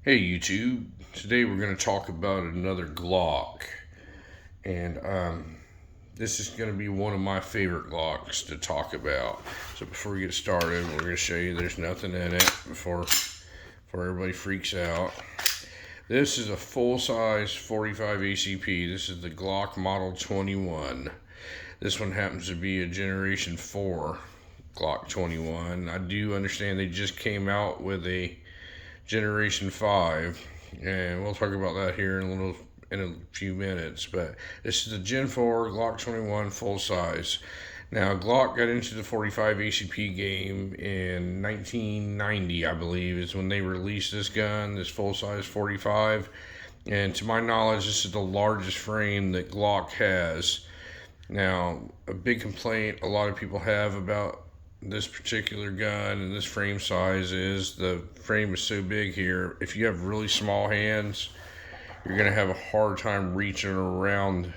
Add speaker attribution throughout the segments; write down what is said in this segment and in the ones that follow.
Speaker 1: Hey YouTube, today we're going to talk about another Glock, and this is going to be one of my favorite Glocks to talk about. So before we get started, we're going to show you there's nothing in it before everybody freaks out. This is a full-size 45 ACP. This is the Glock Model 21. This one happens to be a Generation 4 Glock 21. I do understand they just came out with a Generation 5, and we'll talk about that here in a few minutes. But this is the Gen 4 Glock 21 full size. Now, Glock got into the 45 ACP game in 1990, I believe, is when they released this gun, this full size 45. And to my knowledge, this is the largest frame that Glock has. Now, a big complaint a lot of people have about this particular gun and this frame size is the frame is so big here. If you have really small hands, you're going to have a hard time reaching around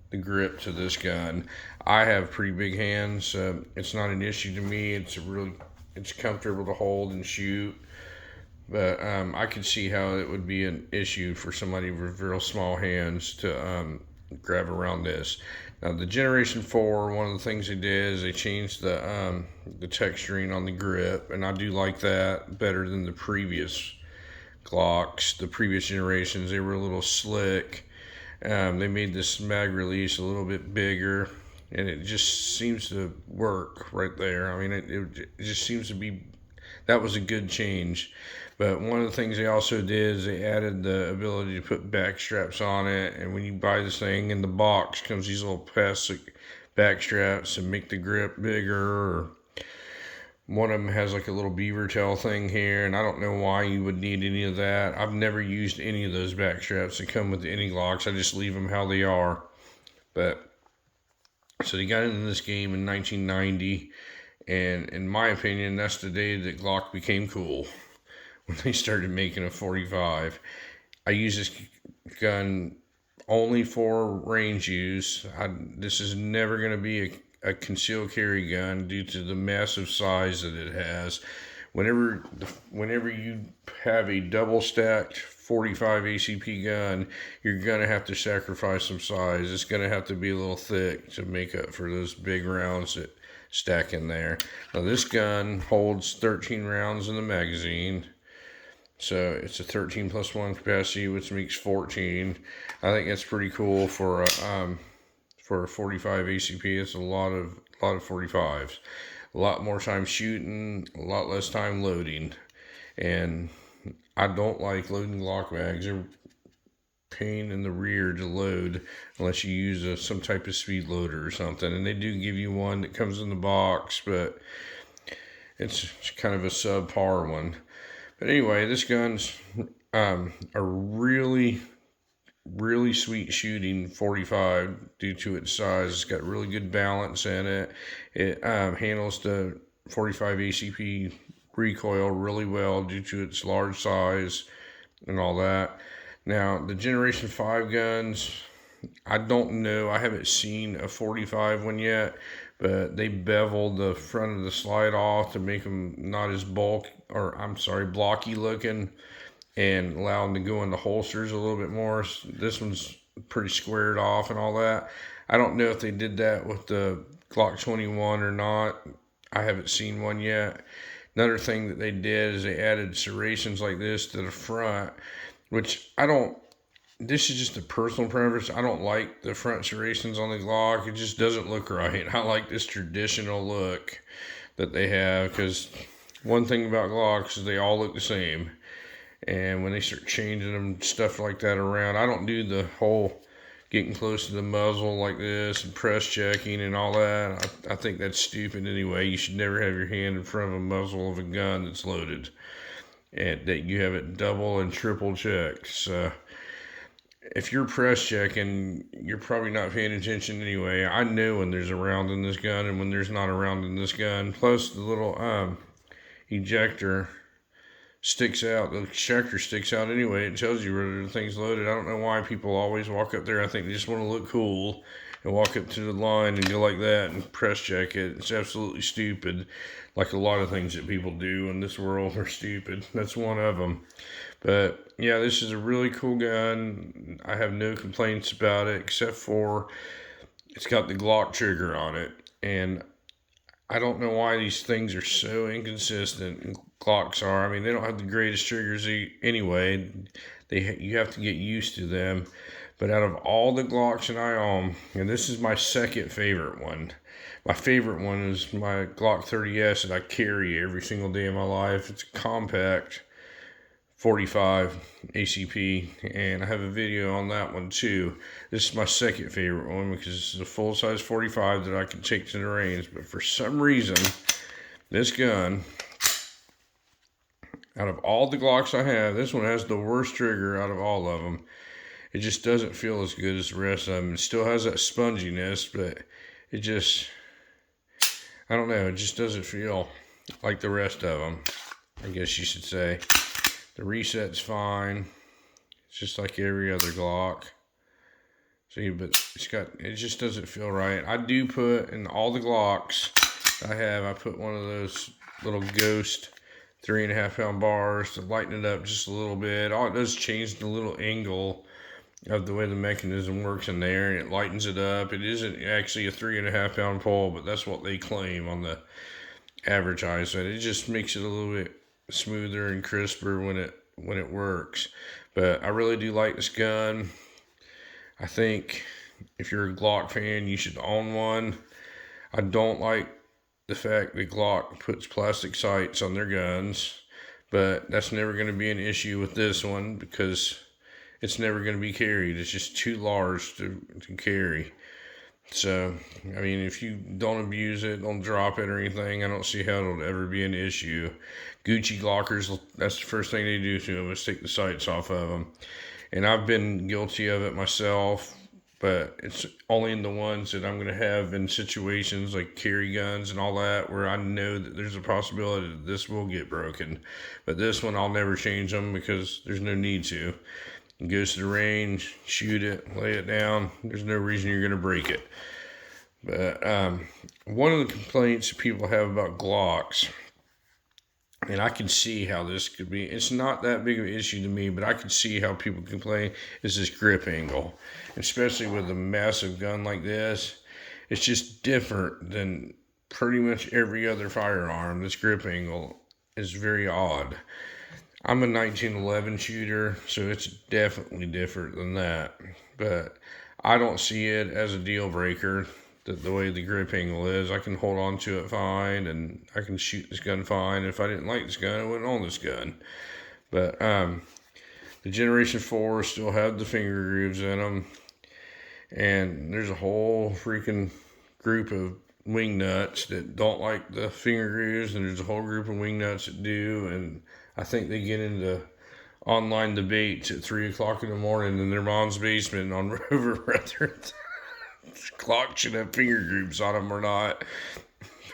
Speaker 1: the grip to this gun. I have pretty big hands, so it's not an issue to me. It's comfortable to hold and shoot. But I could see how it would be an issue for somebody with real small hands to grab around this. Now, the Generation 4, one of the things they did is they changed the texturing on the grip, and I do like that better than the previous Glocks. The previous generations, they were a little slick. They made this mag release a little bit bigger, and it just seems to work right there. I mean, it just seems to be, that was a good change. But one of the things they also did is they added the ability to put back straps on it. And when you buy this thing in the box, comes these little plastic back straps to make the grip bigger. Or one of them has like a little beaver tail thing here, and I don't know why you would need any of that. I've never used any of those back straps that come with any Glocks. I just leave them how they are. But so they got into this game in 1990, and in my opinion, that's the day that Glock became cool. When they started making a 45. I use this gun only for range use. This is never going to be a concealed carry gun due to the massive size that it has. Whenever you have a double stacked 45 ACP gun, you're going to have to sacrifice some size. It's going to have to be a little thick to make up for those big rounds that stack in there. Now, this gun holds 13 rounds in the magazine. So it's a 13 plus 1 capacity, which makes 14. I think that's pretty cool for a 45 ACP. It's a lot of 45s. A lot more time shooting, a lot less time loading. And I don't like loading Glock mags. They're pain in the rear to load unless you use some type of speed loader or something. And they do give you one that comes in the box, but it's kind of a subpar one. But anyway, this gun's a really, really sweet shooting 45 due to its size. It's got really good balance in it. It handles the 45 ACP recoil really well due to its large size and all that. Now, the Generation 5 guns, I don't know. I haven't seen a 45 one yet, but they beveled the front of the slide off to make them not as blocky looking and allow them to go into holsters a little bit more. This one's pretty squared off and all that. I don't know if they did that with the Glock 21 or not. I haven't seen one yet. Another thing that they did is they added serrations like this to the front, which this is just a personal preference. I don't like the front serrations on the Glock. It just doesn't look right. I like this traditional look that they have, because one thing about Glocks is they all look the same. And when they start changing them, stuff like that around, I don't do the whole getting close to the muzzle like this and press checking and all that. I think that's stupid anyway. You should never have your hand in front of a muzzle of a gun that's loaded, and that you have it double and triple checked. So if you're press checking, you're probably not paying attention anyway. I know when there's a round in this gun and when there's not a round in this gun. Plus, the little ejector sticks out. The ejector sticks out anyway. It tells you whether the thing's loaded. I don't know why people always walk up there. I think they just want to look cool and walk up to the line and go like that and press check it. It's absolutely stupid. Like a lot of things that people do in this world are stupid. That's one of them. But yeah, this is a really cool gun. I have no complaints about it except for it's got the Glock trigger on it, and I don't know why these things are so inconsistent. Glocks are. I mean, they don't have the greatest triggers anyway. You have to get used to them. But out of all the Glocks that I own, and this is my second favorite one. My favorite one is my Glock 30S that I carry every single day of my life. It's a compact 45 ACP, and I have a video on that one too. This is my second favorite one because this is a full-size 45 that I can take to the range. But for some reason, this gun, out of all the Glocks I have, this one has the worst trigger out of all of them. It just doesn't feel as good as the rest of them. It still has that sponginess, but it just, I don't know, it just doesn't feel like the rest of them, I guess you should say. The reset's fine. It's just like every other Glock. See, but it just doesn't feel right. I do put in all the Glocks I put one of those little Ghost 3.5 pound bars to lighten it up just a little bit. All it does is change the little angle of the way the mechanism works in there, and it lightens it up. It isn't actually a 3.5 pound pole, but that's what they claim on the advertisement. It just makes it a little bit smoother and crisper when it works. But I really do like this gun. I think if you're a Glock fan, you should own one. I don't like the fact that Glock puts plastic sights on their guns, but that's never going to be an issue with this one because it's never going to be carried. It's just too large to carry. So, I mean, if you don't abuse it, don't drop it or anything, I don't see how it'll ever be an issue. Gucci Glockers, that's the first thing they do to them is take the sights off of them. And I've been guilty of it myself, but it's only in the ones that I'm going to have in situations like carry guns and all that where I know that there's a possibility that this will get broken. But this one, I'll never change them because there's no need to. It goes to the range, shoot it, lay it down. There's no reason you're going to break it. But one of the complaints people have about Glocks, and I can see how this could be, it's not that big of an issue to me, but I can see how people complain, is this grip angle. Especially with a massive gun like this, it's just different than pretty much every other firearm. This grip angle is very odd. I'm a 1911 shooter, so it's definitely different than that. But I don't see it as a deal breaker, the way the grip angle is. I can hold on to it fine, and I can shoot this gun fine. If I didn't like this gun, I wouldn't own this gun. But the Generation 4 still have the finger grooves in them. And there's a whole freaking group of wing nuts that don't like the finger grooves, and there's a whole group of wing nuts that do, and I think they get into online debates at 3 o'clock in the morning in their mom's basement on over whether Glock should have finger grooves on them or not.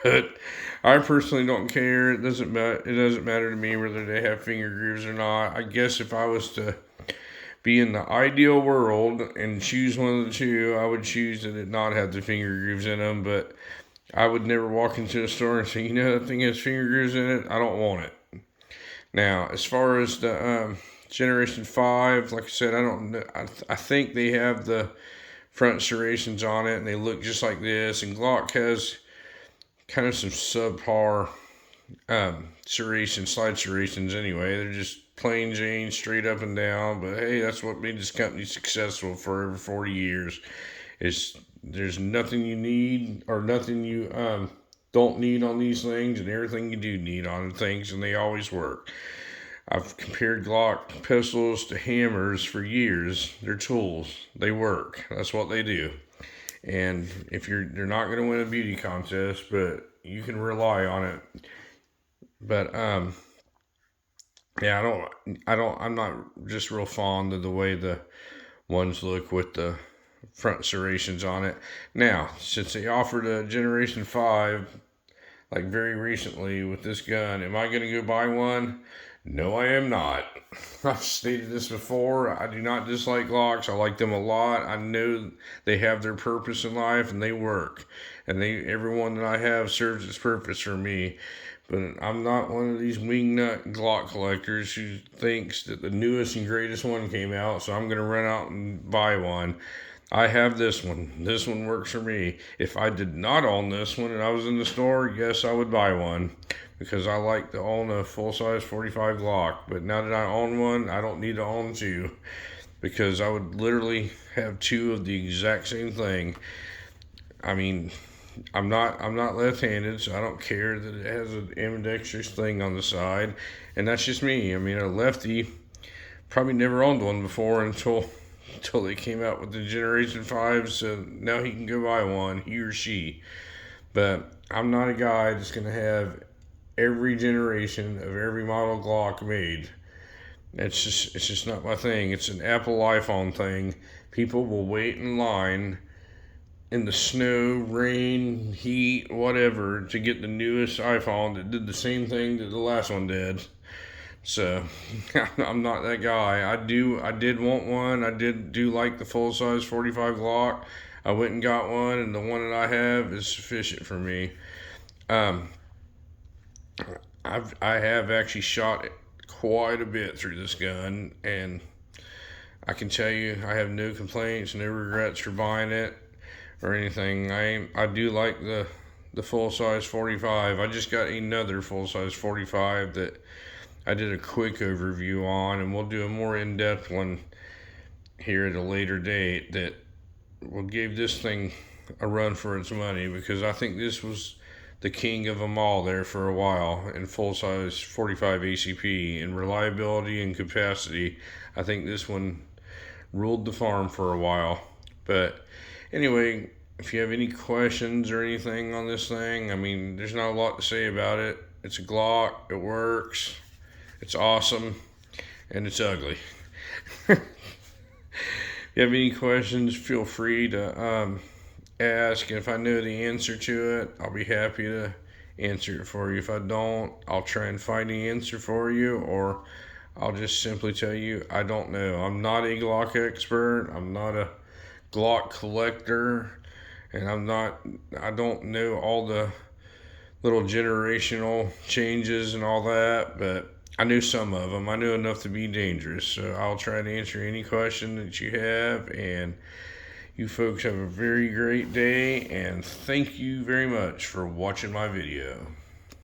Speaker 1: But I personally don't care. It doesn't matter to me whether they have finger grooves or not. I guess if I was to be in the ideal world and choose one of the two, I would choose that it not have the finger grooves in them. But I would never walk into a store and say, that thing has finger grooves in it. I don't want it. Now, as far as the Generation 5, like I said, I don't know. I think they have the front serrations on it, and they look just like this. And Glock has kind of some subpar slide serrations anyway. They're just plain Jane, straight up and down. But hey, that's what made this company successful for over 40 years. There's nothing you need or nothing you don't need on these things, and everything you do need on things, and they always work. I've compared Glock pistols to hammers for years. They're tools. They work. That's what they do. And if they're not going to win a beauty contest, but you can rely on it. But yeah, I'm not just real fond of the way the ones look with the front serrations on it. Now, since they offered a Generation 5, like very recently with this gun, am I going to go buy one? No, I am not. I've stated this before. I do not dislike Glocks. I like them a lot. I know they have their purpose in life, and they work. And every one that I have serves its purpose for me. But I'm not one of these wingnut Glock collectors who thinks that the newest and greatest one came out, so I'm going to run out and buy one. I have this one. This one works for me. If I did not own this one and I was in the store, yes, I would buy one because I like to own a full-size 45 Glock. But now that I own one, I don't need to own two because I would literally have two of the exact same thing. I mean, I'm not left-handed, so I don't care that it has an ambidextrous thing on the side, and that's just me. I mean, a lefty probably never owned one before until they came out with the Generation 5, so now he can go buy one, he or she. But I'm not a guy that's going to have every generation of every model Glock made. It's just not my thing. It's an Apple iPhone thing. People will wait in line in the snow, rain, heat, whatever, to get the newest iPhone that did the same thing that the last one did. So I'm not that guy. I did want one. I do like the full size 45 Glock. I went and got one, and the one that I have is sufficient for me. I have actually shot it quite a bit through this gun, and I can tell you I have no complaints, no regrets for buying it or anything. I do like the full size 45. I just got another full size 45 that I did a quick overview on, and we'll do a more in-depth one here at a later date that will give this thing a run for its money, because I think this was the king of them all there for a while in full size 45 ACP in reliability and capacity. I think this one ruled the farm for a while. But anyway, if you have any questions or anything on this thing, I mean, there's not a lot to say about it. It's a Glock, it works, it's awesome, and it's ugly. If you have any questions, feel free to ask. If I know the answer to it, I'll be happy to answer it for you. If I don't, I'll try and find the answer for you, or I'll just simply tell you I don't know. I'm not a Glock expert. I'm not a Glock collector, and I don't know all the little generational changes and all that, but I knew some of them. I knew enough to be dangerous, so I'll try to answer any question that you have, and you folks have a very great day, and thank you very much for watching my video.